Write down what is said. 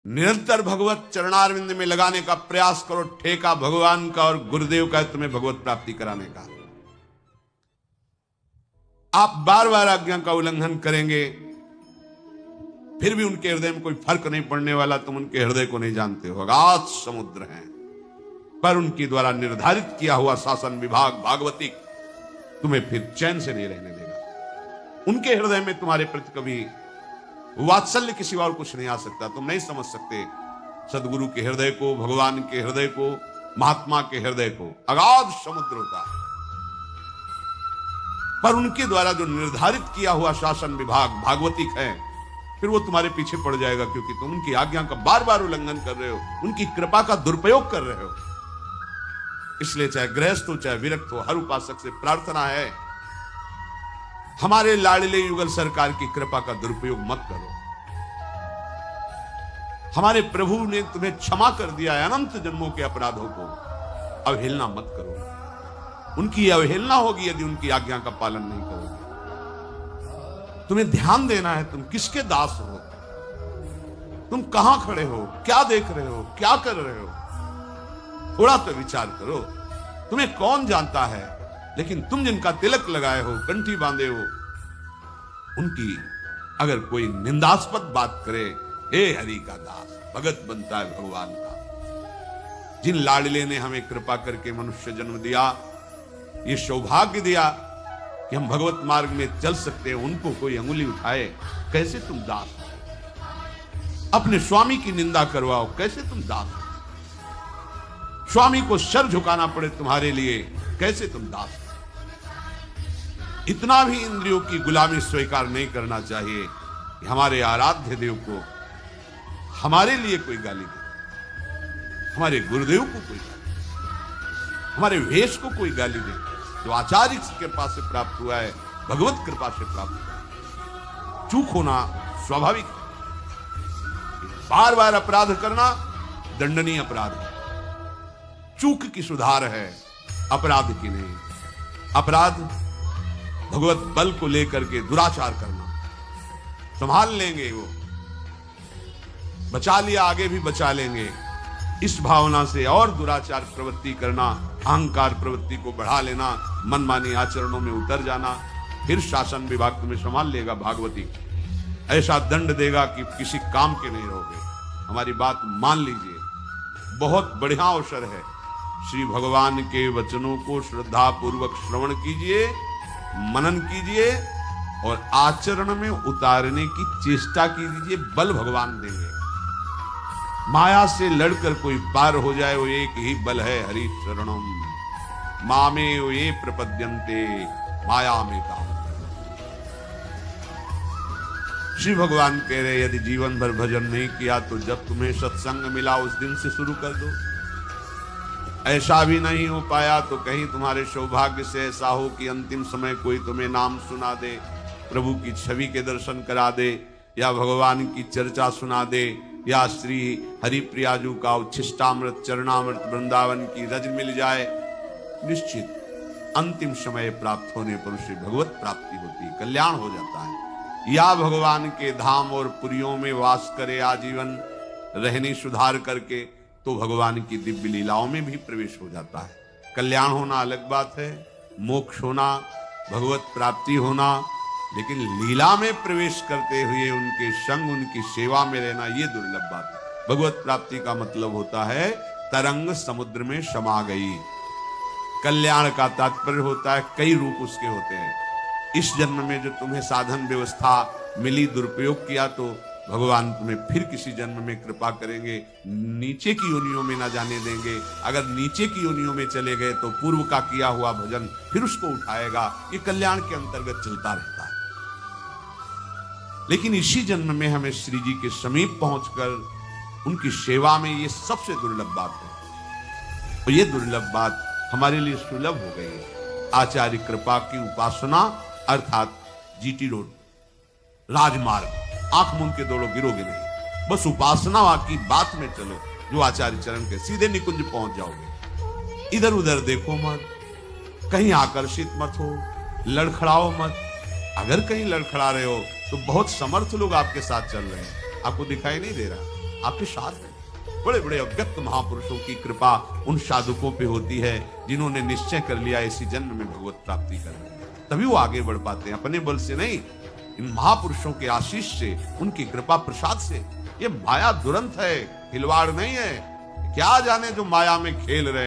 निरंतर भगवत चरणारविंद में लगाने का प्रयास करो। ठेका भगवान का और गुरुदेव का है तुम्हें भगवत प्राप्ति कराने का। आप बार बार आज्ञा का उल्लंघन करेंगे, फिर भी उनके हृदय में कोई फर्क नहीं पड़ने वाला। तुम उनके हृदय को नहीं जानते हो, अगाध समुद्र हैं, पर उनके द्वारा निर्धारित किया हुआ शासन विभाग भागवती तुम्हें फिर चैन से नहीं रहने देगा। उनके हृदय में तुम्हारे प्रति कभी वात्सल्य के सिवा और कुछ नहीं आ सकता। तुम नहीं समझ सकते सदगुरु के हृदय को, भगवान के हृदय को, महात्मा के हृदय को। अगाध समुद्र होता है, पर उनके द्वारा जो निर्धारित किया हुआ शासन विभाग भागवतिक है, फिर वो तुम्हारे पीछे पड़ जाएगा, क्योंकि तुम उनकी आज्ञा का बार बार उल्लंघन कर रहे हो, उनकी कृपा का दुरुपयोग कर रहे हो। इसलिए चाहे गृहस्थ हो चाहे विरक्त हो, हर उपासक से प्रार्थना है, हमारे लाडले युगल सरकार की कृपा का दुरुपयोग मत करो। हमारे प्रभु ने तुम्हें क्षमा कर दिया है अनंत जन्मों के अपराधों को, अवहेलना मत करो। उनकी अवहेलना होगी यदि उनकी आज्ञा का पालन नहीं करोगे। तुम्हें ध्यान देना है तुम किसके दास हो, तुम कहां खड़े हो, क्या देख रहे हो, क्या कर रहे हो। थोड़ा तो विचार करो। तुम्हें कौन जानता है, लेकिन तुम जिनका तिलक लगाए हो, कंठी बांधे हो, उनकी अगर कोई निंदास्पद बात करे, हे हरि का दास, भगत बनता है भगवान का। जिन लाडले ने हमें कृपा करके मनुष्य जन्म दिया, ये सौभाग्य दिया कि हम भगवत मार्ग में चल सकते हैं, उनको कोई अंगुली उठाए, कैसे तुम दास हो। अपने स्वामी की निंदा करवाओ, कैसे तुम दास हो। स्वामी को सर झुकाना पड़े तुम्हारे लिए, कैसे तुम दास हो। इतना भी इंद्रियों की गुलामी स्वीकार नहीं करना चाहिए कि हमारे आराध्य देव को हमारे लिए कोई गाली दे, हमारे गुरुदेव को कोई गाली दे, हमारे वेश को कोई गाली दे। जो आचार्य की कृपा से प्राप्त हुआ है, भगवत कृपा से प्राप्त हुआ है। चूक होना स्वाभाविक है, बार बार अपराध करना दंडनीय अपराध है। चूक की सुधार है, अपराध की नहीं। अपराध भगवत बल को लेकर के दुराचार करना, संभाल लेंगे वो, बचा लिया आगे भी बचा लेंगे, इस भावना से और दुराचार प्रवृत्ति करना, अहंकार प्रवृत्ति को बढ़ा लेना, मनमानी आचरणों में उतर जाना, फिर शासन विभाग तुम्हें संभाल लेगा। भागवती ऐसा दंड देगा कि किसी काम के नहीं रहोगे। हमारी बात मान लीजिए, बहुत बढ़िया अवसर है। श्री भगवान के वचनों को श्रद्धा पूर्वक श्रवण कीजिए, मनन कीजिए और आचरण में उतारने की चेष्टा कीजिए। बल भगवान देंगे। माया से लड़कर कोई पार हो जाए, वो एक ही बल है, हरि शरणम मामे ये प्रपद्यन्ते माया में काम। श्री भगवान कह रहे, यदि जीवन भर भजन नहीं किया तो जब तुम्हें सत्संग मिला उस दिन से शुरू कर दो। ऐसा भी नहीं हो पाया तो कहीं तुम्हारे सौभाग्य से ऐसा हो कि अंतिम समय कोई तुम्हें नाम सुना दे, प्रभु की छवि के दर्शन करा दे, या भगवान की चर्चा सुना दे, या श्री हरिप्रियाजू का उच्छिष्टामृत चरणामृत वृंदावन की रज मिल जाए। निश्चित अंतिम समय प्राप्त होने पर उसे भगवत प्राप्ति होती है, कल्याण हो जाता है। या भगवान के धाम और पुरियों में वास करे आजीवन, रहनी सुधार करके, तो भगवान की दिव्य लीलाओं में भी प्रवेश हो जाता है। कल्याण होना अलग बात है, मोक्ष होना, भगवत प्राप्ति होना, लेकिन लीला में प्रवेश करते हुए उनके संग, उनकी सेवा में रहना, ये दुर्लभ बात है। भगवत प्राप्ति का मतलब होता है तरंग समुद्र में समा गई। कल्याण का तात्पर्य होता है, कई रूप उसके होते हैं। इस जन्म में जो तुम्हें साधन व्यवस्था मिली, दुरुपयोग किया तो भगवान तुम्हें फिर किसी जन्म में कृपा करेंगे, नीचे की योनियों में ना जाने देंगे। अगर नीचे की योनियों में चले गए तो पूर्व का किया हुआ भजन फिर उसको उठाएगा। ये कल्याण के अंतर्गत चलता रहता है। लेकिन इसी जन्म में हमें श्री जी के समीप पहुंचकर उनकी सेवा में, ये सबसे दुर्लभ बात है। और ये दुर्लभ बात हमारे लिए सुलभ हो गई है। आचार्य कृपा की उपासना अर्थात जीटी रोड राजमार्ग, आंख मूंद के दौड़ो, गिरोगे नहीं। बस उपासना की बात में चलो, जो आचार्य चरण के, सीधे निकुंज पहुंच जाओगे। इधर उधर देखो मत, कहीं आकर्षित मत हो, लड़खड़ाओ मत। अगर कहीं लड़खड़ा रहे हो तो बहुत समर्थ लोग आपके साथ चल रहे हैं, आपको दिखाई नहीं दे रहा। आपके साथ है। बड़े बड़े अव्यक्त महापुरुषों की कृपा उन साधुकों पे होती है जिन्होंने निश्चय कर लिया इसी जन्म में भगवत प्राप्ति करना, तभी वो आगे बढ़ पाते हैं, अपने बल से नहीं, इन महापुरुषों के आशीष से, उनकी कृपा प्रसाद से। ये माया दुरंत है, खिलवाड़ नहीं है। क्या जाने जो माया में खेल रहे